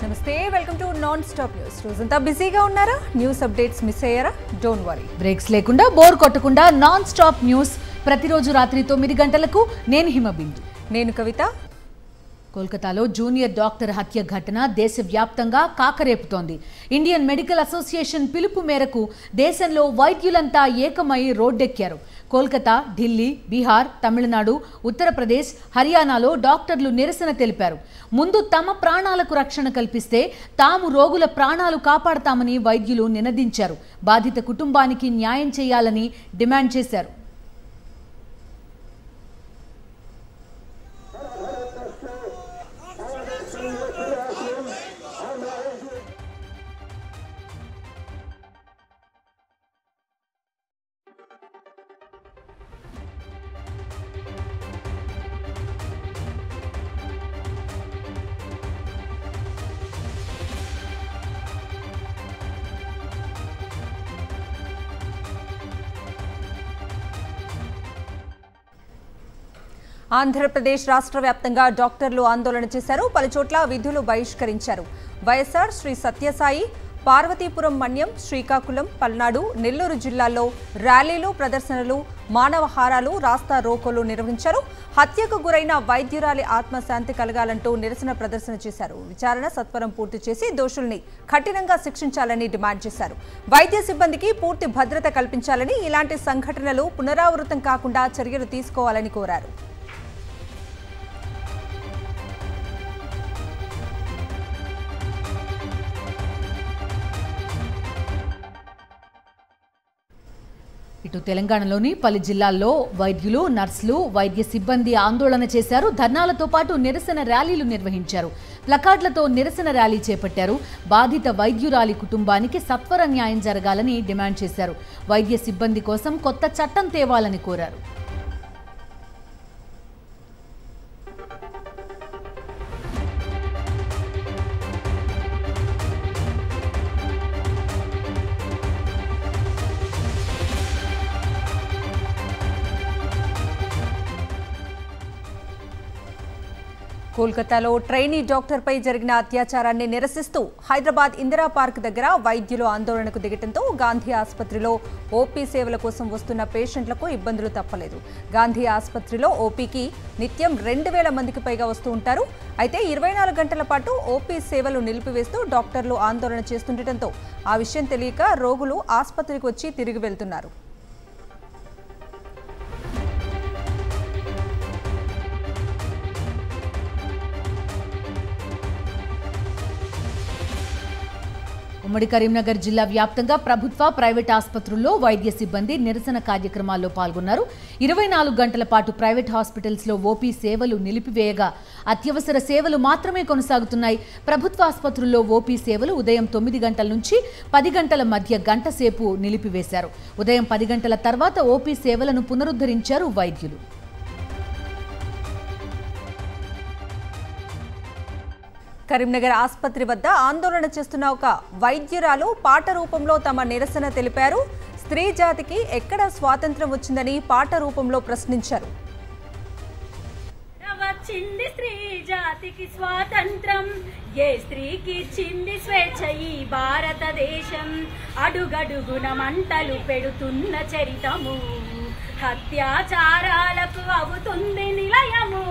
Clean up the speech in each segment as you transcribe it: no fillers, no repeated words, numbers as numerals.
నమస్తే, welcome to non stop news. రోజంతా బిజీగా ఉన్నారా? న్యూస్ అప్డేట్స్ మిస్ అయ్యారా? డోంట్ వరీ, బ్రేక్స్ లేకుండా బోర్ కొట్టకుండా నాన్ స్టాప్ న్యూస్ ప్రతిరోజు రాత్రి 9 గంటలకు. నేను హిమబిందు. నేను కవిత. కోల్కతాలో జూనియర్ డాక్టర్ హత్య ఘటన దేశవ్యాప్తంగా కాకరేపుతోంది. ఇండియన్ మెడికల్ అసోసియేషన్ పిలుపు మేరకు దేశంలో వైద్యులంతా ఏకమై రోడ్డెక్కారు. కోల్కతా, ఢిల్లీ, బీహార్, తమిళనాడు, ఉత్తరప్రదేశ్, హర్యానాలో డాక్టర్లు నిరసన తెలిపారు. ముందు తమ ప్రాణాలకు రక్షణ కల్పిస్తే తాము రోగుల ప్రాణాలు కాపాడతామని వైద్యులు నినదించారు. బాధిత కుటుంబానికి న్యాయం చేయాలని డిమాండ్ చేశారు. ఆంధ్రప్రదేశ్ రాష్ట్ర వ్యాప్తంగా డాక్టర్లు ఆందోళన చేశారు. పలుచోట్ల విధులు బహిష్కరించారు. వైఎస్ఆర్, శ్రీ సత్యసాయి, పార్వతీపురం మన్యం, శ్రీకాకుళం, పల్నాడు, నెల్లూరు జిల్లాల్లో ర్యాలీలు, ప్రదర్శనలు, మానవహారాలు, రాస్తా రోకోలు నిర్వహించారు. హత్యకు గురైన వైద్యురాలి ఆత్మశాంతి కలగాలంటూ నిరసన ప్రదర్శన చేశారు. విచారణ సత్వరం పూర్తి చేసి దోషుల్ని కఠినంగా శిక్షించాలని డిమాండ్ చేశారు. వైద్య సిబ్బందికి పూర్తి భద్రత కల్పించాలని, ఇలాంటి సంఘటనలు పునరావృతం కాకుండా చర్యలు తీసుకోవాలని కోరారు. ఇటు తెలంగాణలోని పలు జిల్లాల్లో వైద్యులు, నర్సులు, వైద్య సిబ్బంది ఆందోళన చేశారు. ధర్నాలతో పాటు నిరసన ర్యాలీలు నిర్వహించారు. ప్లకార్డులతో నిరసన ర్యాలీ చేపట్టారు. బాధిత వైద్యురాలి కుటుంబానికి సత్వర న్యాయం జరగాలని డిమాండ్ చేశారు. వైద్య సిబ్బంది కోసం కొత్త చట్టం తేవాలని కోరారు. కోల్కతాలో ట్రైనీ డాక్టర్పై జరిగిన అత్యాచారాన్ని నిరసిస్తూ హైదరాబాద్ ఇందిరా పార్క్ దగ్గర వైద్యులు ఆందోళనకు దిగటంతో గాంధీ ఆసుపత్రిలో ఓపీ సేవల కోసం వస్తున్న పేషెంట్లకు ఇబ్బందులు తప్పలేదు. గాంధీ ఆసుపత్రిలో ఓపీకి నిత్యం 2000 మందికి పైగా వస్తూ ఉంటారు. అయితే 24 గంటల పాటు ఓపీ సేవలు నిలిపివేస్తూ డాక్టర్లు ఆందోళన చేస్తుండటంతో ఆ విషయం తెలియక రోగులు ఆసుపత్రికి వచ్చి తిరిగి వెళ్తున్నారు. ఉమ్మడి కరీంనగర్ జిల్లా వ్యాప్తంగా ప్రభుత్వ, ప్రైవేట్ ఆసుపత్రుల్లో వైద్య సిబ్బంది నిరసన కార్యక్రమాల్లో పాల్గొన్నారు. 24 గంటల పాటు ప్రైవేట్ హాస్పిటల్స్లో ఓపీ సేవలు నిలిపివేయగా అత్యవసర సేవలు మాత్రమే కొనసాగుతున్నాయి. ప్రభుత్వ ఆసుపత్రుల్లో ఓపీ సేవలు ఉదయం 9 గంటల నుంచి 10 గంటల మధ్య గంట సేపు నిలిపివేశారు. ఉదయం 10 గంటల తర్వాత ఓపీ సేవలను పునరుద్ధరించారు వైద్యులు. కరీంనగర్ ఆసుపత్రి వద్ద ఆందోళన చేస్తున్న ఒక వైద్యురాలు పాట రూపంలో తమ నిరసన తెలిపారు. స్త్రీ జాతికి ఎక్కడ స్వాతంత్రం వచ్చిందని పాట రూపంలో ప్రశ్నించారు. వచ్చింది స్త్రీ జాతికి స్వాతంత్రం, ఏ స్త్రీకి ఇచ్చింది స్వేచ్ఛ ఈ భారతదేశం, అడుగడుగున మంటలు పెడుతున్న చరితము, హత్యాచారాలకు అవుతుంది నిలయము,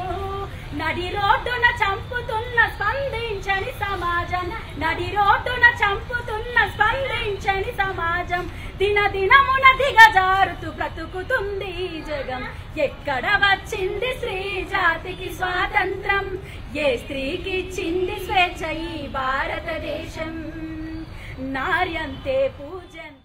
నడి రోడ్డున చంపుతున్న స్పందించని సమాజం, నడి రోడ్డున చంపుతున్న స్పందించని సమాజం, దినదినమున దిగజారుతూ బ్రతుకుతుంది ఈ జగం, ఎక్కడ వచ్చింది స్త్రీ జాతికి స్వాతంత్రం, ఏ స్త్రీకి ఇచ్చింది స్వేచ్ఛ ఈ భారతదేశం, నార్యంతే పూజంత.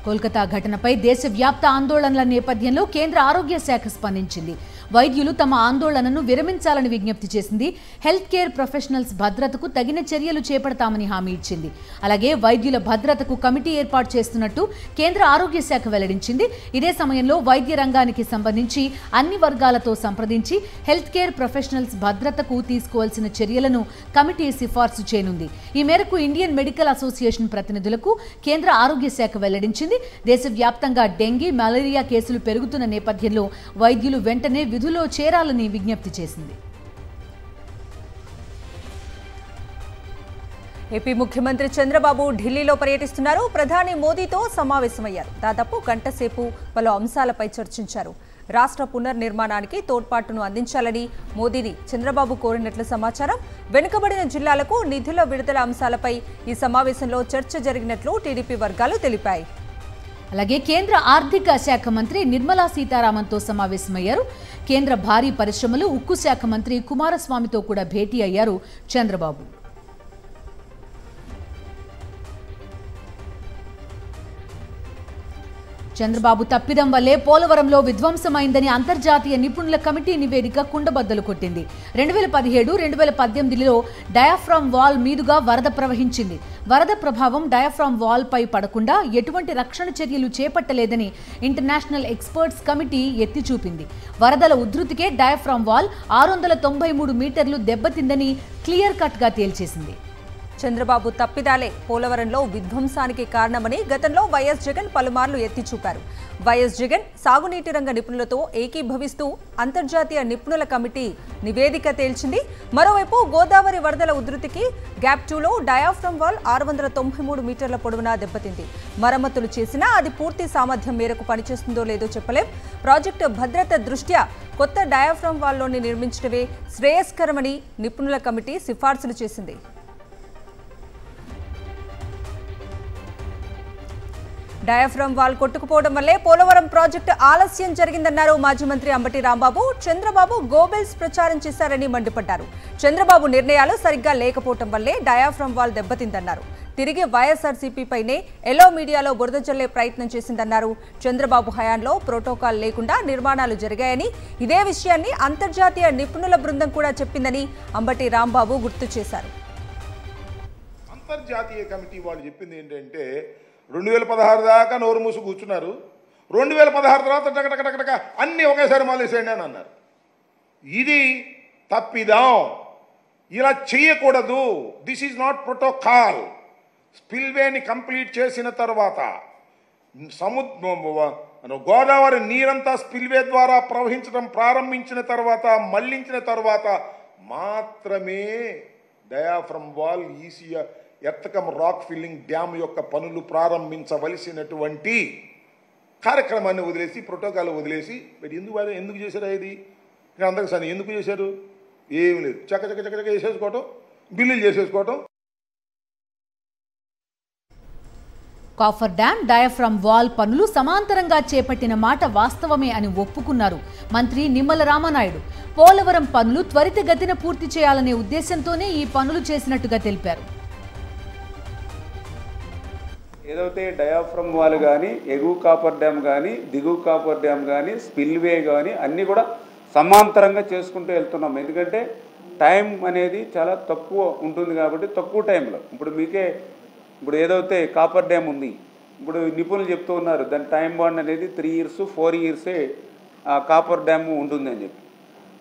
కోల్కతా ఘటనపై దేశవ్యాప్త ఆందోళనల నేపథ్యంలో కేంద్ర ఆరోగ్య శాఖ స్పందించింది. వైద్యులు తమ ఆందోళనను విరమించాలని విజ్ఞప్తి చేసింది. హెల్త్ కేర్ ప్రొఫెషనల్స్ భద్రతకు తగిన చర్యలు చేపడతామని హామీ ఇచ్చింది. అలాగే వైద్యుల భద్రతకు కమిటీ ఏర్పాటు చేస్తున్నట్టు కేంద్ర ఆరోగ్య శాఖ వెల్లడించింది. ఇదే సమయంలో వైద్య రంగానికి సంబంధించి అన్ని వర్గాలతో సంప్రదించి హెల్త్ కేర్ ప్రొఫెషనల్స్ భద్రతకు తీసుకోవాల్సిన చర్యలను కమిటీ సిఫార్సు చేయనుంది. ఈ మేరకు ఇండియన్ మెడికల్ అసోసియేషన్ ప్రతినిధులకు కేంద్ర ఆరోగ్య శాఖ వెల్లడించింది. దేశవ్యాప్తంగా డెంగీ, మలేరియా కేసులు పెరుగుతున్న నేపథ్యంలో వైద్యులు వెంటనే విధుల్లో చేరాలని విజ్ఞప్తి చేసింది. ఏపీ ముఖ్యమంత్రి చంద్రబాబు ఢిల్లీలో పర్యటిస్తున్నారు. ప్రధాని మోదీతో సమావేశమయ్యారు. దాదాపు గంట సేపు పలు అంశాలపై చర్చించారు. రాష్ట్ర పునర్నిర్మాణానికి తోడ్పాటును అందించాలని మోదీని చంద్రబాబు కోరినట్లు సమాచారం. వెనుకబడిన జిల్లాలకు నిధుల విడుదల అంశాలపై ఈ సమావేశంలో చర్చ జరిగినట్లు టీడీపీ వర్గాలు తెలిపాయి. అలాగే కేంద్ర ఆర్థిక శాఖ మంత్రి నిర్మలా సీతారామన్తో సమావేశమయ్యారు. కేంద్ర భారీ పరిశ్రమలు, ఉక్కు శాఖ మంత్రి కుమారస్వామితో కూడా భేటీ అయ్యారు చంద్రబాబు. చంద్రబాబు తప్పిదం వల్లే పోలవరంలో విధ్వంసమైందని అంతర్జాతీయ నిపుణుల కమిటీ నివేదిక కుండబద్దలు కొట్టింది. 2017-2018లో డయాఫ్రామ్ వాల్ మీదుగా వరద ప్రవహించింది. వరద ప్రభావం డయాఫ్రామ్ వాల్ పై పడకుండా ఎటువంటి రక్షణ చర్యలు చేపట్టలేదని ఇంటర్నేషనల్ ఎక్స్పర్ట్స్ కమిటీ ఎత్తి చూపింది. వరదల ఉధృతికే డయాఫ్రామ్ వాల్ 693 మీటర్లు దెబ్బతిందని క్లియర్ కట్ గా తేల్చేసింది. చంద్రబాబు తప్పిదాలే పోలవరంలో విధ్వంసానికి కారణమని గతంలో వైఎస్ జగన్ పలుమార్లు ఎత్తి చూపారు. వైఎస్ జగన్ సాగునీటి రంగ నిపుణులతో ఏకీభవిస్తూ అంతర్జాతీయ నిపుణుల కమిటీ నివేదిక తేల్చింది. మరోవైపు గోదావరి వరదల ఉధృతికి గ్యాప్ 2లో డయాఫ్రమ్ వాల్ 693 మీటర్ల పొడవునా దెబ్బతింది. మరమ్మతులు చేసినా అది పూర్తి సామర్థ్యం మేరకు పనిచేస్తుందో లేదో చెప్పలేం. ప్రాజెక్టు భద్రత దృష్ట్యా కొత్త డయాఫ్రమ్ వాల్లోని నిర్మించడమే శ్రేయస్కరమని నిపుణుల కమిటీ సిఫార్సులు చేసింది. డయాఫ్రమ్ వాల్ కొట్టుకుపోవడం వల్లే పోలవరం ప్రాజెక్టు ఆలస్యం జరిగిందన్నారు మాజీ మంత్రి అంబటి రాంబాబు. చంద్రబాబు గోబెల్స్ ప్రచారం చేశారని మండిపడ్డారు. చంద్రబాబు నిర్ణయాలు సరిగ్గా లేకపోవడం వల్లే డయాఫ్రమ్ వాల్ దెబ్బతిందన్నారు. తిరిగి వైఎస్ఆర్సీపీపైనే ఎల్లో మీడియాలో బురద జల్లే ప్రయత్నం చేసిందన్నారు. చంద్రబాబు హయాంలో ప్రోటోకాల్ లేకుండా నిర్మాణాలు జరిగాయని, ఇదే విషయాన్ని అంతర్జాతీయ నిపుణుల బృందం కూడా చెప్పిందని అంబటి రాంబాబు గుర్తు చేశారు. అంతర్జాతీయ కమిటీ వాళ్ళు చెప్పింది ఏంటంటే 2016 దాకా నోరు మూసు కూర్చున్నారు. 2016 తర్వాత టకటకటక అన్నీ ఒకేసారి మాలేసేయండి అని అన్నారు. ఇది తప్పిదాం, ఇలా చేయకూడదు. This is not protocol. స్పిల్వేని కంప్లీట్ చేసిన తర్వాత గోదావరి నీరంతా స్పిల్వే ద్వారా ప్రవహించడం ప్రారంభించిన తర్వాత, మళ్లించిన తర్వాత మాత్రమే diaphragm wall ECR ఎర్తకం rock filling dam యొక్క పనులు ప్రారంభించవలసినటువంటి కార్యక్రమాన్ని వదిలేసి, ప్రోటోకాల్ వదిలేసి ఎందుకు చేశారు? ఇది అందరికి సరే ఎందుకు చేశారు? ఏమి లేదు, చక్క చేసేసుకోవటం, బిల్లులు చేసేసుకోవటం. కాఫర్ డ్యాం, డయాఫ్రామ్ వాల్ పనులు సమాంతరంగా చేపట్టిన మాట వాస్తవమే అని ఒప్పుకున్నారు మంత్రి నిమ్మల రామనాయుడు. పోలవరం పనులు త్వరితగతిన పూర్తి చేయాలనే ఉద్దేశంతోనే ఈ పనులు చేసినట్టుగా తెలిపారు. ఏదైతే డయాఫ్రమ్ వాల్ కానీ, ఎగువ కాపర్ డ్యామ్ కానీ, దిగువ కాపర్ డ్యామ్ కానీ, స్పిల్వే కానీ అన్నీ కూడా సమాంతరంగా చేసుకుంటూ వెళ్తున్నాం. ఎందుకంటే టైం అనేది చాలా తక్కువ ఉంటుంది కాబట్టి తక్కువ టైంలో ఇప్పుడు ఏదైతే కాపర్ డ్యామ్ ఉంది, ఇప్పుడు నిపుణులు చెప్తూ ఉన్నారు దాని టైం బాండ్ అనేది 3 years 4 years కాపర్ డ్యామ్ ఉంటుందని చెప్పి.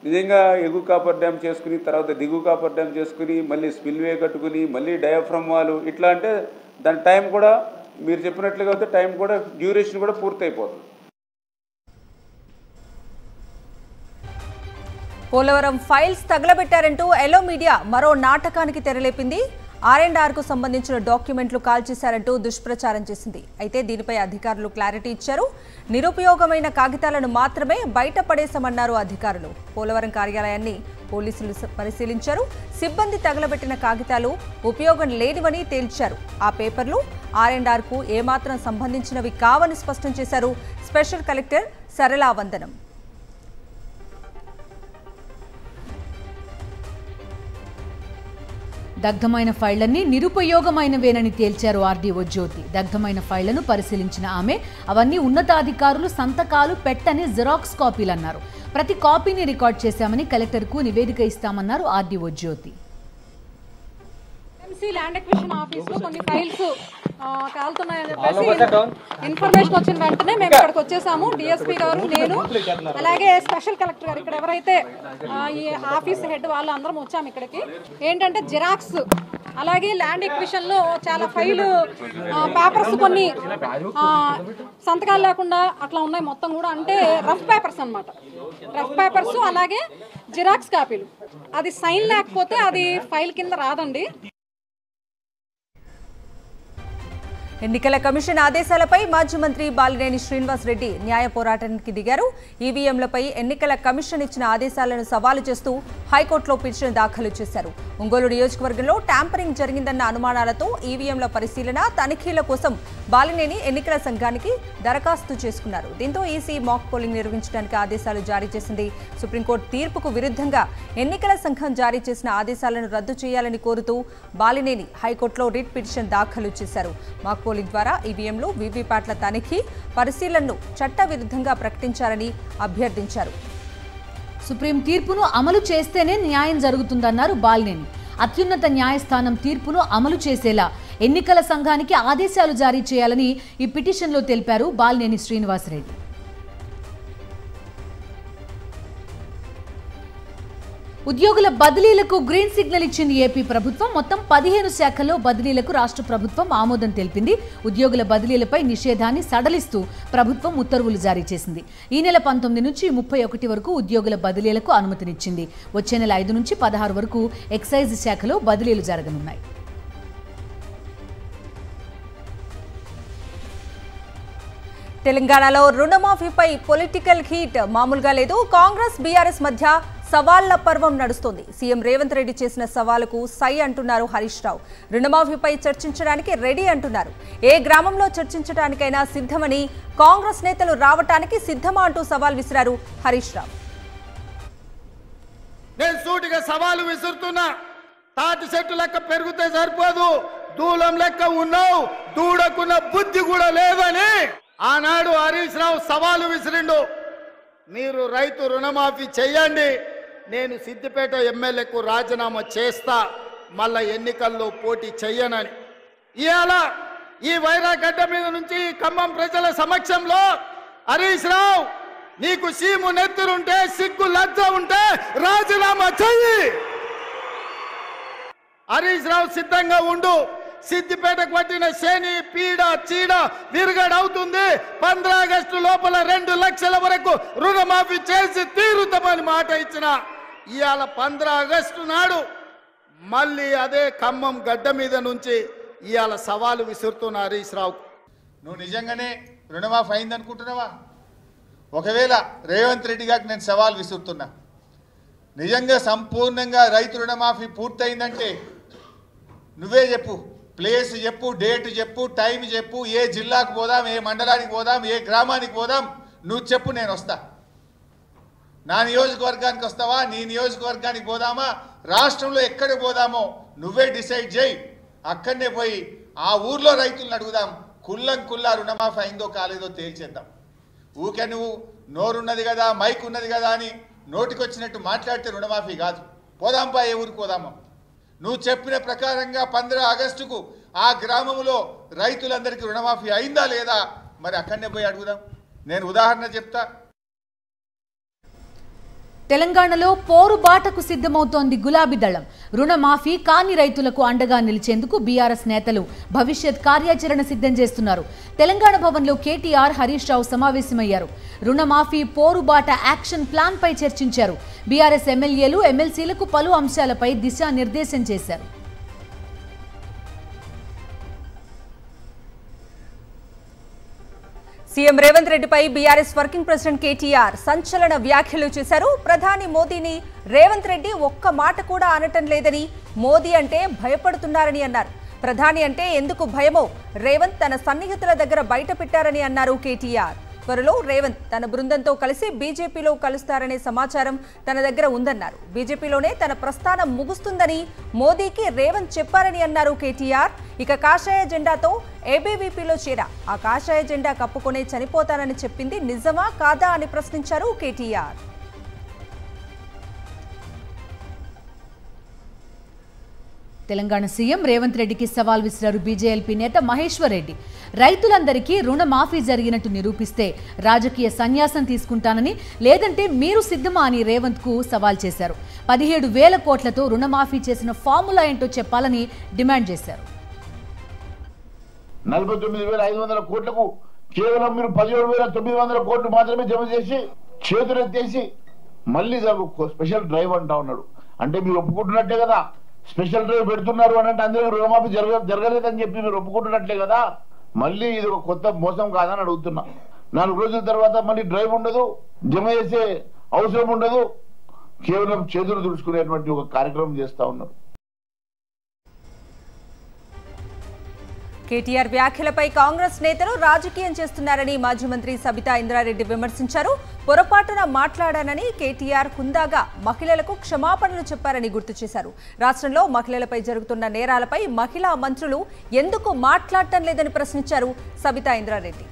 నిజంగా ఎగువ కాపర్ డ్యామ్ చేసుకుని తర్వాత దిగువ కాపర్ డ్యామ్ చేసుకుని మళ్ళీ స్పిల్వే కట్టుకుని మళ్ళీ డయాఫ్రమ్ వాల్ ఇట్లా అంటే దాని టైం కూడా మీరు చెప్పినట్లుగా అయితే టైం కూడా డ్యూరేషన్ కూడా పూర్తయిపోతుంది. పోలవరం ఫైల్స్ తగలబెట్టారంటూ ఎల్లో మీడియా మరో నాటకానికి తెరలేపింది. R&Rకు సంబంధించిన డాక్యుమెంట్లు కాల్చేశారంటూ దుష్ప్రచారం చేసింది. అయితే దీనిపై అధికారులు క్లారిటీ ఇచ్చారు. నిరుపయోగమైన కాగితాలను మాత్రమే బయటపడేశామన్నారు అధికారులు. పోలవరం కార్యాలయాన్ని పోలీసులు పరిశీలించారు. సిబ్బంది తగలబెట్టిన కాగితాలు ఉపయోగం లేనివని తేల్చారు. ఆ పేపర్లు R&Rకు ఏమాత్రం సంబంధించినవి కావని స్పష్టం చేశారు స్పెషల్ కలెక్టర్ సరళా వందనం. దగ్ధమైన ఫైళ్లన్నీ నిరుపయోగమైనవేనని తేల్చారు ఆర్డీఓ జ్యోతి. దగ్ధమైన ఫైళ్లను పరిశీలించిన ఆమె అవన్నీ ఉన్నతాధికారులు సంతకాలు పెట్టని జిరాక్స్ కాపీలన్నారు. ప్రతి కాపీని రికార్డ్ చేశామని కలెక్టర్కు నివేదిక ఇస్తామన్నారు ఆర్డీఓ జ్యోతి. ల్యాండ్ ఎక్విజిషన్ ఆఫీస్ లో కొన్ని ఫైల్స్ కాలుతున్నాయని చెప్పేసి ఇన్ఫర్మేషన్ వచ్చిన వెంటనే మేము ఇక్కడికి వచ్చేసాము. డిఎస్పీ గారు, నేను, అలాగే స్పెషల్ కలెక్టర్ గారు, ఇక్కడ ఎవరైతే ఈ ఆఫీస్ హెడ్ వాళ్ళు అందరం వచ్చాము ఇక్కడికి. ఏంటంటే జిరాక్స్, అలాగే ల్యాండ్ ఎక్విజిషన్ లో చాలా ఫైలు పేపర్స్ కొన్ని సంతకాలు లేకుండా అట్లా ఉన్నాయి మొత్తం కూడా. అంటే రఫ్ పేపర్స్ అన్నమాట. రఫ్ పేపర్స్ అలాగే జిరాక్స్ కాపీలు. అది సైన్ లేకపోతే అది ఫైల్ కింద రాదండి. ఎన్నికల కమిషన్ ఆదేశాలపై మాజీ మంత్రి బాలినేని శ్రీనివాస్ రెడ్డి న్యాయ పోరాటానికి దిగారు. ఈవీఎంలపై ఎన్నికల కమిషన్ ఇచ్చిన ఆదేశాలను సవాలు చేస్తూ హైకోర్టులో పిటిషన్ దాఖలు చేశారు. ఒంగోలు నియోజకవర్గంలో ట్యాంపరింగ్ జరిగిందన్న అనుమానాలతో ఈవీఎంల పరిశీలన తనిఖీల కోసం బాలినేని ఎన్నికల సంఘానికి దరఖాస్తు చేసుకున్నారు. దీంతో ఈసీ మాక్ పోలింగ్ నిర్వహించడానికి ఆదేశాలు జారీ చేసింది. సుప్రీంకోర్టు తీర్పుకు విరుద్ధంగా ఎన్నికల సంఘం జారీ చేసిన ఆదేశాలను రద్దు చేయాలని కోరుతూ బాలినేని హైకోర్టులో రిట్ పిటిషన్ దాఖలు చేశారు. మాక్ పోలింగ్ ద్వారా ఈవీఎంలు, వీవీప్యాట్ల తనిఖీ, పరిశీలనను చట్టవిరుద్ధంగా ప్రకటించారని అభ్యర్థించారు. సుప్రీం తీర్పును అమలు చేస్తేనే న్యాయం జరుగుతుందన్నారు బాలినేని. అత్యున్నత న్యాయస్థానం తీర్పును అమలు చేసేలా ఎన్నికల సంఘానికి ఆదేశాలు జారీ చేయాలని ఈ పిటిషన్లో తెలిపారు బాలినేని శ్రీనివాసరెడ్డి. ఉద్యోగుల బదిలీలకు గ్రీన్ సిగ్నల్ ఇచ్చింది ఏపీ ప్రభుత్వం. మొత్తం 15 శాఖల్లో బదిలీలకు రాష్ట్ర ప్రభుత్వం ఆమోదం తెలిపింది. ఉద్యోగుల బదిలీలపై నిషేధాన్ని సడలిస్తూ ప్రభుత్వం ఉత్తర్వులు జారీ చేసింది. ఈ నెల 19 నుంచి 31 వరకు ఉద్యోగుల బదిలీలకు అనుమతినిచ్చింది. వచ్చే నెల 5 నుంచి 16 వరకు ఎక్సైజ్ శాఖలో బదిలీలు జరగనున్నాయి. తెలంగాణలో రుణమాఫీపై పొలిటికల్ హీట్ మామూలుగా లేదు. కాంగ్రెస్, బీఆర్ఎస్ మధ్య సవాళ్ల పర్వం నడుస్తోంది. సీఎం రేవంత్ రెడ్డి చేసిన సవాలుకు సై అంటున్నారు హరీష్ రావు. రుణమాఫీపై చర్చించడానికి రెడీ అంటున్నారు. ఏ గ్రామంలో చర్చించడానికైనా సిద్ధమని, కాంగ్రెస్ నేతలు రావటానికి సిద్ధమా అంటూ సవాల్ విసిరారు హరీష్ రావు. నేను సూటిగా సవాలు విసురుతున్నా. తాటి చెట్టు లెక్క పెరిగితే సరిపోదు, దూలం లెక్క ఉన్నావు, దూడకున్న బుద్ధి కూడా లేదని ఆనాడు హరీష్ రావు సవాలు విసిరిండు. మీరు రైతు రుణమాఫీ చెయ్యండి, నేను సిద్దిపేట ఎమ్మెల్యేకు రాజీనామా చేస్తా, మళ్ళా ఎన్నికల్లో పోటీ చెయ్యనని. ఇవాళ ఈ వైరాగడ్డ మీద నుంచి ఖమ్మం ప్రజల సమక్షంలో హరీష్ రావు, నీకు సీము నెత్తురుంటే, సిగ్గు లజ్జ ఉంటే రాజీనామా చెయ్యి. హరీష్ రావు సిద్ధంగా ఉండు. సిద్దిపేటకు పట్టిన శని, పీడ, చీడ విరుగడవుతుంది. 15 ఆగస్టు లోపల 2 లక్షల వరకు రుణమాఫీ చేసి తీరుతామని మాట ఇచ్చిన ఇవాళ 15 ఆగస్టు నాడు మళ్ళీ అదే ఖమ్మం గడ్డ మీద నుంచి ఇవాళ సవాలు విసురుతున్న హరీష్ రావు. నువ్వు నిజంగానే రుణమాఫీ అయిందనుకుంటున్నావా? ఒకవేళ రేవంత్ రెడ్డి గారికి నేను సవాల్ విసురుతున్నా, నిజంగా సంపూర్ణంగా రైతు రుణమాఫీ పూర్తయిందంటే నువ్వే చెప్పు, ప్లేస్ చెప్పు, డేట్ చెప్పు, టైం చెప్పు, ఏ జిల్లాకు పోదాం, ఏ మండలానికి పోదాం, ఏ గ్రామానికి పోదాం, నువ్వు చెప్పు, నేను వస్తా. నా నియోజకవర్గానికి వస్తావా, నీ నియోజకవర్గానికి పోదామా, రాష్ట్రంలో ఎక్కడికి పోదామో నువ్వే డిసైడ్ చేయి. అక్కడనే పోయి ఆ ఊర్లో రైతులను అడుగుదాం, కుల్లా రుణమాఫీ అయిందో కాలేదో తేల్చేద్దాం. ఊకే నువ్వు నోరున్నది కదా, మైక్ ఉన్నది కదా అని నోటికొచ్చినట్టు మాట్లాడితే రుణమాఫీ కాదు. పోదాంపా, ఏ ఊరికి పోదామా. నువ్వు చెప్పిన ప్రకారంగా 15 ఆగస్టుకు ఆ గ్రామంలో రైతులందరికీ రుణమాఫీ అయిందా లేదా, మరి అక్కడనే పోయి అడుగుదాం. నేను ఉదాహరణ చెప్తా. తెలంగాణలో పోరుబాటకు సిద్ధమవుతోంది గులాబీ దళం. రుణమాఫీ కాని రైతులకు అండగా నిలిచేందుకు బీఆర్ఎస్ నేతలు భవిష్యత్ కార్యాచరణ సిద్ధం చేస్తున్నారు. తెలంగాణ భవన్లో కేటీఆర్, హరీష్ రావు సమావేశమయ్యారు. రుణమాఫీ పోరుబాట యాక్షన్ ప్లాన్ పై చర్చించారు. బీఆర్ఎస్ ఎమ్మెల్యేలు, ఎమ్మెల్సీలకు పలు అంశాలపై దిశానిర్దేశం చేశారు. సీఎం రేవంత్ రెడ్డిపై బీఆర్ఎస్ వర్కింగ్ ప్రెసిడెంట్ కేటీఆర్ సంచలన వ్యాఖ్యలు చేశారు. ప్రధాని మోదీని రేవంత్ రెడ్డి ఒక్క మాట కూడా అనటం లేదని, మోదీ అంటే భయపడుతున్నారని అన్నారు. ప్రధాని అంటే ఎందుకు భయమో రేవంత్ తన సన్నిహితుల దగ్గర బయట పెట్టారని అన్నారు కేటీఆర్. త్వరలో రేవంత్ తన బృందంతో కలిసి బీజేపీలో కలుస్తారనే సమాచారం తన దగ్గర ఉందన్నారు. బీజేపీలోనే తన ప్రస్థానం ముగుస్తుందని మోదీకి రేవంత్ చెప్పారని అన్నారు కేటీఆర్. ఇక కాషాయ జెండాతో ఏబీవీపీలో చేరా, ఆ కాషాయ జెండా కప్పుకొనే చనిపోతానని చెప్పింది నిజమా కాదా అని ప్రశ్నించారు కేటీఆర్. తెలంగాణ సీఎం రేవంత్ రెడ్డికి సవాల్ విసిరారు బీజేఎల్పీ నేత మహేశ్వర్ రెడ్డి. రైతులందరికీ రుణమాఫీ జరిగినట్టు నిరూపిస్తే రాజకీయ సన్యాసం తీసుకుంటానని, లేదంటే మీరు సిద్ధమా అని రేవంత్ కు సవాల్ చేశారు. 17,000 కోట్లతో రుణమాఫీ చేసిన ఫార్ములా ఏంటో చెప్పాలని డిమాండ్ చేశారు. 49,500 కోట్లకు కేవలం మీరు 17,900 కోట్లు మాత్రమే జమ చేసి చేతులెత్తేసి మళ్ళీ స్పెషల్ డ్రైవ్ అంటా ఉన్నాడు. అంటే మీరు ఒప్పుకుంటున్నట్టే కదా, స్పెషల్ డ్రైవ్ పెడుతున్నారు అని అంటే అందరూ రుణమాఫీ జరగలేదని చెప్పి మీరు ఒప్పుకుంటున్నట్లే కదా. మళ్ళీ ఇది ఒక కొత్త మోసం కాదని అడుగుతున్నా. 4 రోజుల తర్వాత మళ్ళీ డ్రైవ్ ఉండదు, జమ చేసే అవసరం ఉండదు, కేవలం చేతులు తుడుచుకునేటువంటి ఒక కార్యక్రమం చేస్తా ఉన్నారు. కేటీఆర్ వ్యాఖ్యలపై కాంగ్రెస్ నేతలు రాజకీయం చేస్తున్నారని మాజీ మంత్రి సబితా ఇంద్రారెడ్డి విమర్శించారు. పొరపాటున మాట్లాడానని కేటీఆర్ హుందాగా మహిళలకు క్షమాపణలు చెప్పారని గుర్తు చేశారు. రాష్ట్రంలో మహిళలపై జరుగుతున్న నేరాలపై మహిళా మంత్రులు ఎందుకు మాట్లాడటం లేదని ప్రశ్నించారు సబితా ఇంద్రారెడ్డి.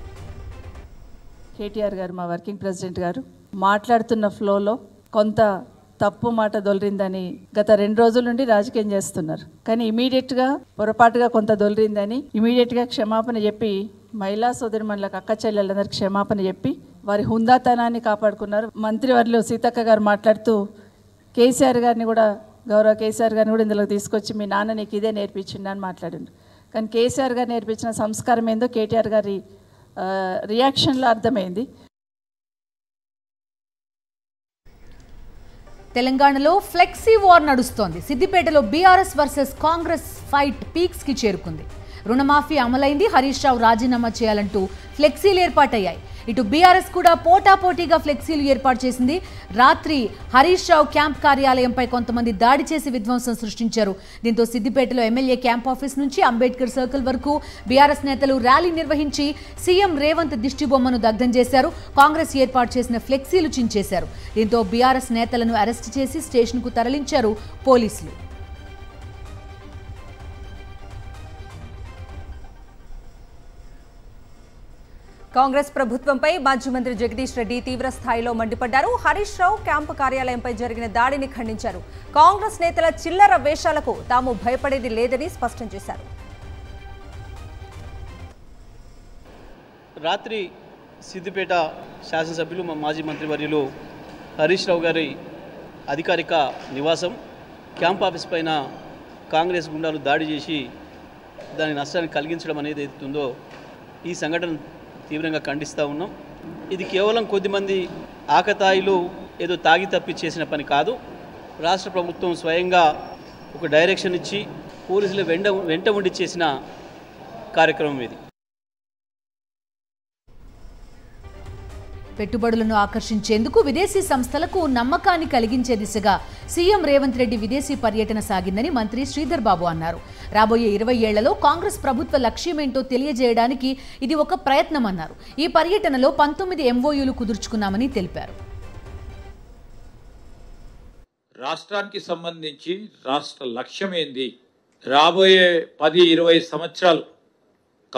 కేటీఆర్ గారు, మా వర్కింగ్ ప్రెసిడెంట్ గారు, మాట్లాడుతున్న ఫ్లోలో కొంత తప్పు మాట దొలిరిందని గత 2 రోజుల నుండి రాజకీయం చేస్తున్నారు. కానీ ఇమీడియట్గా పొరపాటుగా కొంత దొలిరిందని ఇమీడియట్గా క్షమాపణ చెప్పి మహిళా సోదరిమణులకు, అక్క చెల్లెలందరికీ క్షమాపణ చెప్పి వారి హుందాతనాన్ని కాపాడుకున్నారు. మంత్రివర్యులు సీతక్క గారు మాట్లాడుతూ కేసీఆర్ గారిని కూడా, గౌరవ కేసీఆర్ గారిని కూడా ఇందులో తీసుకొచ్చి మీ నాన్న నీకు ఇదే నేర్పించింది అని మాట్లాడిండు. కానీ కేసీఆర్ గారు నేర్పించిన సంస్కారం ఏందో కేటీఆర్ గారి రియాక్షన్లో అర్థమైంది. తెలంగాణలో ఫ్లెక్సీ వార్ నడుస్తోంది. సిద్దిపేటలో BRS versus Congress fight peaks కి చేరుకుంది. రుణమాఫీ అమలైంది, హరీష్ రావు రాజీనామా చేయాలంటూ ఫ్లెక్సీలు ఏర్పాటయ్యాయి. ఇటు బీఆర్ఎస్ కూడా పోటాపోటీగా ఫ్లెక్సీలు ఏర్పాటు చేసింది. రాత్రి హరీష్ రావు క్యాంప్ కార్యాలయంపై కొంతమంది దాడి చేసి విధ్వంసం సృష్టించారు. దీంతో సిద్దిపేటలో ఎమ్మెల్యే క్యాంప్ ఆఫీస్ నుంచి అంబేద్కర్ సర్కిల్ వరకు బీఆర్ఎస్ నేతలు ర్యాలీ నిర్వహించి సీఎం రేవంత్ దిష్టిబొమ్మను దగ్ధం చేశారు. కాంగ్రెస్ ఏర్పాటు చేసిన ఫ్లెక్సీలు చించేశారు. దీంతో బీఆర్ఎస్ నేతలను అరెస్ట్ చేసి స్టేషన్కు తరలించారు పోలీసులు. కాంగ్రెస్ ప్రభుత్వంపై మాజీ మంత్రి జగదీష్ రెడ్డి తీవ్ర స్థాయిలో మండిపడ్డారు. హరీష్ రావు క్యాంపు కార్యాలయంపై జరిగిన దాడిని ఖండించారు. కాంగ్రెస్ నేతల చిల్లర వేషాలకు తాము భయపడేది లేదని స్పష్టం చేశారు. రాత్రి సిద్దిపేట శాసనసభ్యులు మాజీ మంత్రివర్యులు హరీష్ రావు గారి అధికారిక నివాసం క్యాంప్ ఆఫీస్ పైన కాంగ్రెస్ గుండాలు దాడి చేసి దాని నష్టాన్ని కలిగించడం అనేది ఏదైతుందో ఈ సంఘటన తీవ్రంగా ఖండిస్తూ ఉన్నాం. ఇది కేవలం కొద్దిమంది ఆకతాయిలు ఏదో తాగి తప్పి చేసిన పని కాదు. రాష్ట్ర ప్రభుత్వం స్వయంగా ఒక డైరెక్షన్ ఇచ్చి పోలీసులు వెంట ఉండి చేసిన కార్యక్రమం ఇది. పెట్టుబడులను ఆకర్షించేందుకు విదేశీ సంస్థలకు నమ్మకాన్ని కలిగించే దిశగా సీఎం రేవంత్ రెడ్డి విదేశీ పర్యటన సాగిందని మంత్రి శ్రీధర్ బాబు అన్నారు. రాబోయే 20 ఏళ్లలో కాంగ్రెస్ ప్రభుత్వ లక్ష్యమేంటో తెలియజేయడానికి ఇది ఒక ప్రయత్నమన్నారు. ఈ పర్యటనలో 19 MOUలు కుదుర్చుకున్నామని తెలిపారు. రాష్ట్రానికి సంబంధించి రాష్ట్ర లక్ష్యం ఏంది, రాబోయే 10-20 సంవత్సరాలు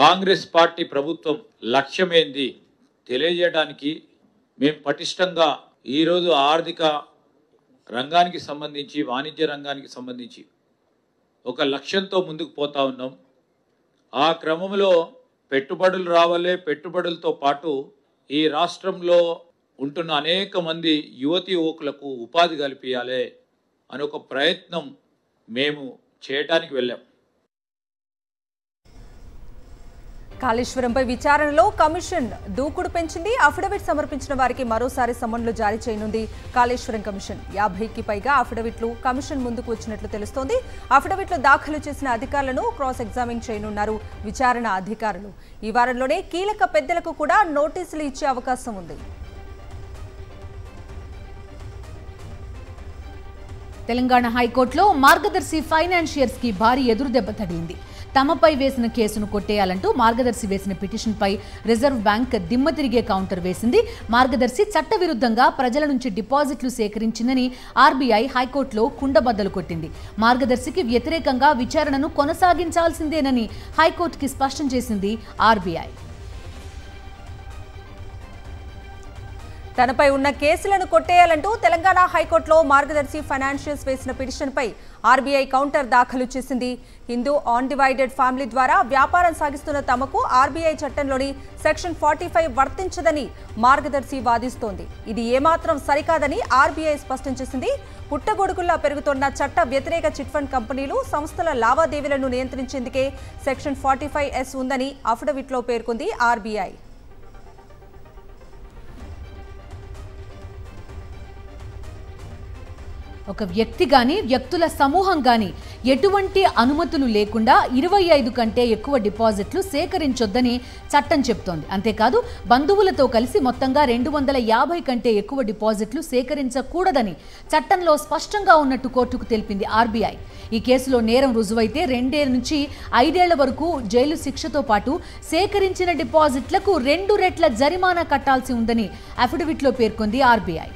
కాంగ్రెస్ పార్టీ ప్రభుత్వం లక్ష్యం ఏంది తెలియజేయడానికి మేము పటిష్టంగా ఈరోజు ఆర్థిక రంగానికి సంబంధించి, వాణిజ్య రంగానికి సంబంధించి ఒక లక్ష్యంతో ముందుకు పోతా ఉన్నాం. ఆ క్రమంలో పెట్టుబడులు రావాలే, పెట్టుబడులతో పాటు ఈ రాష్ట్రంలో ఉంటున్న అనేక మంది యువతి యువకులకు ఉపాధి కల్పించాలి అని ఒక ప్రయత్నం మేము చేయడానికి వెళ్ళాం. కాళేశ్వరంపై విచారణలో కమిషన్ దూకుడు పెంచింది. అఫిడవిట్ సమర్పించిన వారికి మరోసారి సమన్లు జారీ చేయనుంది కాళేశ్వరం కమిషన్. 50కి పైగా అఫిడవిట్లు కమిషన్ ముందుకు వచ్చినట్లు తెలుస్తోంది. అఫిడవిట్లు దాఖలు చేసిన అధికారులను క్రాస్ ఎగ్జామిన్ చేయనున్నారు విచారణ అధికారులు. ఈ వారంలోనే కీలక పెద్దలకు కూడా నోటీసులు ఇచ్చే అవకాశం ఉంది. తెలంగాణ హైకోర్టులో మార్గదర్శి ఫైనాన్షియర్స్ కి భారీ ఎదురుదెబ్బ తగిలింది. తమపై వేసిన కేసును కొట్టేయాలంటూ మార్గదర్శి వేసిన పిటిషన్పై రిజర్వ్ బ్యాంక్ దిమ్మ తిరిగే కౌంటర్ వేసింది. మార్గదర్శి చట్టవిరుద్ధంగా ప్రజల నుంచి డిపాజిట్లు సేకరించిందని ఆర్బీఐ హైకోర్టులో కుండబద్దలు కొట్టింది. మార్గదర్శికి వ్యతిరేకంగా విచారణను కొనసాగించాల్సిందేనని హైకోర్టుకి స్పష్టం చేసింది ఆర్బీఐ. తనపై ఉన్న కేసులను కొట్టేయాలంటూ తెలంగాణ హైకోర్టులో మార్గదర్శి ఫైనాన్షియల్స్ వేసిన పిటిషన్పై ఆర్బీఐ కౌంటర్ దాఖలు చేసింది. హిందూ ఆన్ డివైడెడ్ ఫ్యామిలీ ద్వారా వ్యాపారం సాగిస్తున్న తమకు ఆర్బీఐ చట్టంలోని సెక్షన్ 45 వర్తించదని మార్గదర్శి వాదిస్తోంది. ఇది ఏమాత్రం సరికాదని ఆర్బీఐ స్పష్టం చేసింది. పుట్టగొడుగుల్లా పెరుగుతున్న చట్ట వ్యతిరేక చిట్ ఫండ్ కంపెనీలు, సంస్థల లావాదేవీలను నియంత్రించేందుకే సెక్షన్ 45S ఉందని అఫిడవిట్లో పేర్కొంది ఆర్బీఐ. ఒక వ్యక్తి గాని, వ్యక్తుల సమూహం గాని ఎటువంటి అనుమతులు లేకుండా 25 కంటే ఎక్కువ డిపాజిట్లు సేకరించొద్దని చట్టం చెబుతోంది. అంతేకాదు బంధువులతో కలిసి మొత్తంగా 250 కంటే ఎక్కువ డిపాజిట్లు సేకరించకూడదని చట్టంలో స్పష్టంగా ఉన్నట్టు కోర్టుకు తెలిపింది ఆర్బీఐ. ఈ కేసులో నేరం రుజువైతే 2 నుంచి 5 ఏళ్ల వరకు జైలు శిక్షతో పాటు సేకరించిన డిపాజిట్లకు 2 రెట్ల జరిమానా కట్టాల్సి ఉందని అఫిడవిట్లో పేర్కొంది ఆర్బీఐ.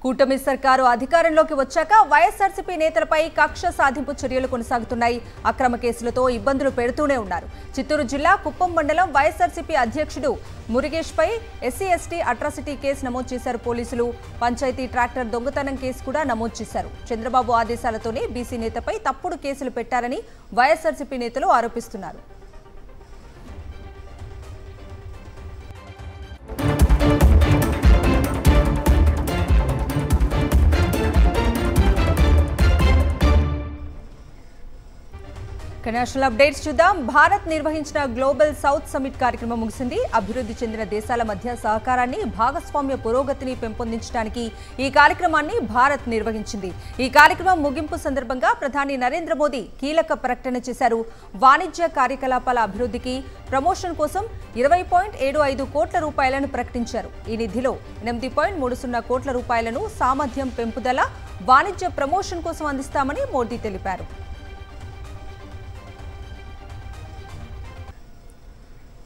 కూటమి సర్కారు అధికారంలోకి వచ్చాక వైఎస్ఆర్సీపీ నేతలపై కక్ష సాధింపు చర్యలు కొనసాగుతున్నాయి. అక్రమ కేసులతో ఇబ్బందులు పెడుతూనే ఉన్నారు. చిత్తూరు జిల్లా కుప్పం మండలం వైఎస్ఆర్సీపీ అధ్యక్షుడు మురుగేష్పై ఎస్సీ/ఎస్టీ అట్రాసిటీ కేసు నమోదు చేశారు పోలీసులు. పంచాయతీ ట్రాక్టర్ దొంగతనం కేసు కూడా నమోదు చేశారు. చంద్రబాబు ఆదేశాలతోనే బీసీ నేతపై తప్పుడు కేసులు పెట్టారని వైఎస్ఆర్సీపీ నేతలు ఆరోపిస్తున్నారు. నేషనల్ అప్డేట్స్ చూద్దాం. భారత్ నిర్వహించిన గ్లోబల్ సౌత్ సమిట్ కార్యక్రమం ముగిసింది. అభివృద్ధి చెందిన దేశాల మధ్య సహకారాన్ని, భాగస్వామ్య పురోగతిని పెంపొందించడానికి ఈ కార్యక్రమాన్ని భారత్ నిర్వహించింది. ఈ కార్యక్రమం ముగింపు సందర్భంగా ప్రధాని నరేంద్ర మోదీ కీలక ప్రకటన చేశారు. వాణిజ్య కార్యకలాపాల అభివృద్ధికి ప్రమోషన్ కోసం 20.75 కోట్ల రూపాయలను ప్రకటించారు. ఈ నిధిలో 8.30 కోట్ల రూపాయలను సామర్థ్యం పెంపుదల, వాణిజ్య ప్రమోషన్ కోసం అందిస్తామని మోదీ తెలిపారు.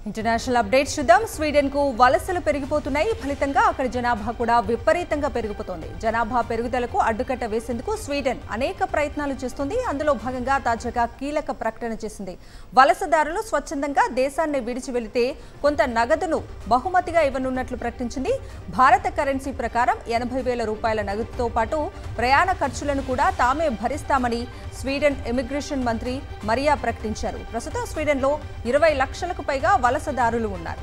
ఇంటర్నేషనల్ అప్డేట్స్ చూద్దాం. స్వీడన్ కు వలసలు పెరిగిపోతున్నాయి. ఫలితంగా అక్కడ జనాభా కూడా విపరీతంగా పెరిగిపోతోంది. జనాభా పెరుగుదలకు అడ్డుకట్ట వేసేందుకు స్వీడన్ అనేక ప్రయత్నాలు చేస్తుంది. అందులో భాగంగా తాజాగా కీలక ప్రకటన చేసింది. వలసదారులు స్వచ్ఛందంగా దేశాన్ని విడిచి వెళితే కొంత నగదును బహుమతిగా ఇవ్వనున్నట్లు ప్రకటించింది. భారత కరెన్సీ ప్రకారం 80,000 రూపాయల నగదుతో పాటు ప్రయాణ ఖర్చులను కూడా తామే భరిస్తామని స్వీడన్ ఇమిగ్రేషన్ మంత్రి మరియా ప్రకటించారు. ప్రస్తుతం స్వీడన్లో 20 లక్షలకు పైగా వలసదారులు ఉన్నారు.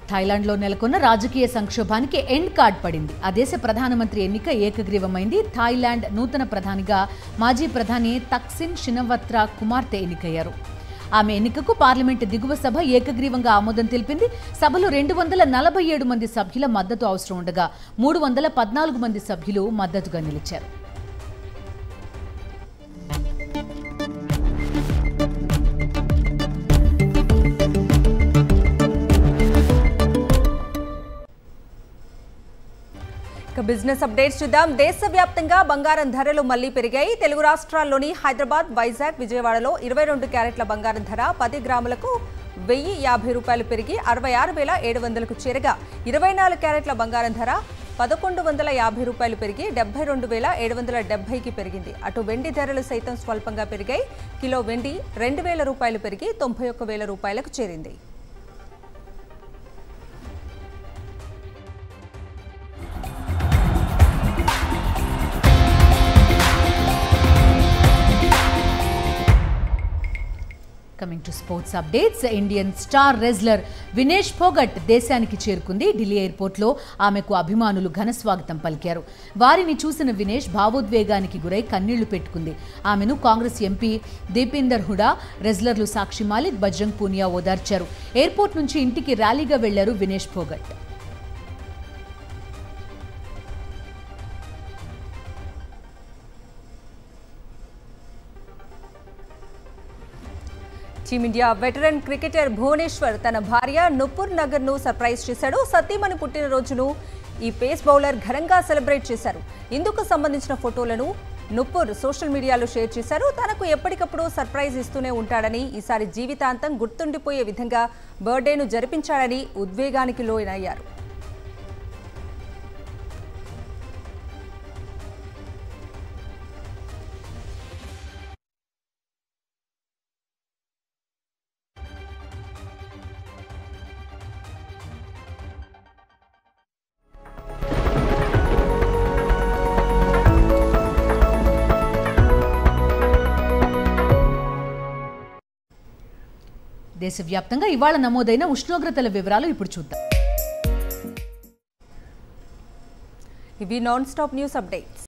థాయిలాండ్లో నెలకొన్న రాజకీయ సంక్షోభానికి ఎండ్ కార్డ్ పడింది. ఆ దేశ ప్రధానమంత్రి ఎన్నిక ఏకగ్రీవమైంది. థాయిలాండ్ నూతన ప్రధానిగా మాజీ ప్రధాని తక్సిన్ షినవత్రా కుమార్తె ఎన్నికయ్యారు. ఆమె ఎన్నికకు పార్లమెంటు దిగువ సభ ఏకగ్రీవంగా ఆమోదం తెలిపింది. సభలో 247 మంది సభ్యుల మద్దతు అవసరం ఉండగా 314 మంది సభ్యులు మద్దతుగా నిలిచారు. బిజినెస్ అప్డేట్స్ చూద్దాం. దేశవ్యాప్తంగా బంగారం ధరలు మళ్లీ పెరిగాయి. తెలుగు రాష్ట్రాల్లోని హైదరాబాద్, వైజాగ్, విజయవాడలో 22 క్యారెట్ల బంగారం ధర 10 గ్రాములకు 1,050 రూపాయలు పెరిగి 66,700కు చేరగా 24 క్యారెట్ల బంగారం ధర 1,150 రూపాయలు పెరిగి 72,770కి పెరిగింది. అటు వెండి ధరలు సైతం స్వల్పంగా పెరిగాయి. కిలో వెండి 2,000 రూపాయలు పెరిగి 91,000 రూపాయలకు చేరింది. Coming to sports updates. Indian star wrestler Vinesh Phogat దేశానికి చేరుకుంది. ఢిల్లీ ఎయిర్పోర్ట్లో ఆమెకు అభిమానులు ఘన స్వాగతం పలికారు. వారిని చూసిన వినేష్ భావోద్వేగానికి గురై కన్నీళ్లు పెట్టుకుంది. ఆమెను కాంగ్రెస్ ఎంపీ దీపేందర్ హుడా, రెజ్లర్లు సాక్షి మాలిక్, బజరంగ్ పూనియా ఓదార్చారు. ఎయిర్పోర్ట్ నుంచి ఇంటికి ర్యాలీగా వెళ్లారు Vinesh Phogat. Team India veteran cricketer Bhuvneshwar తన భార్య నుపుర్ నగర్ను సర్ప్రైజ్ చేశాడు. సతీమణి పుట్టినరోజును ఈ పేస్ బౌలర్ ఘనంగా సెలబ్రేట్ చేశారు. ఇందుకు సంబంధించిన ఫోటోలను నుపుర్ సోషల్ మీడియాలో షేర్ చేశారు. తనకు ఎప్పటికప్పుడు సర్ప్రైజ్ ఇస్తూనే ఉంటాడని, ఈసారి జీవితాంతం గుర్తుండిపోయే విధంగా బర్త్డేను జరిపించాడని ఉద్వేగానికి లోనయ్యారు. దేశవ్యాప్తంగా ఇవాళ నమోదైన ఉష్ణోగ్రతల వివరాలు ఇప్పుడు చూద్దాం. ఇవి నాన్ స్టాప్ న్యూస్ అప్డేట్స్.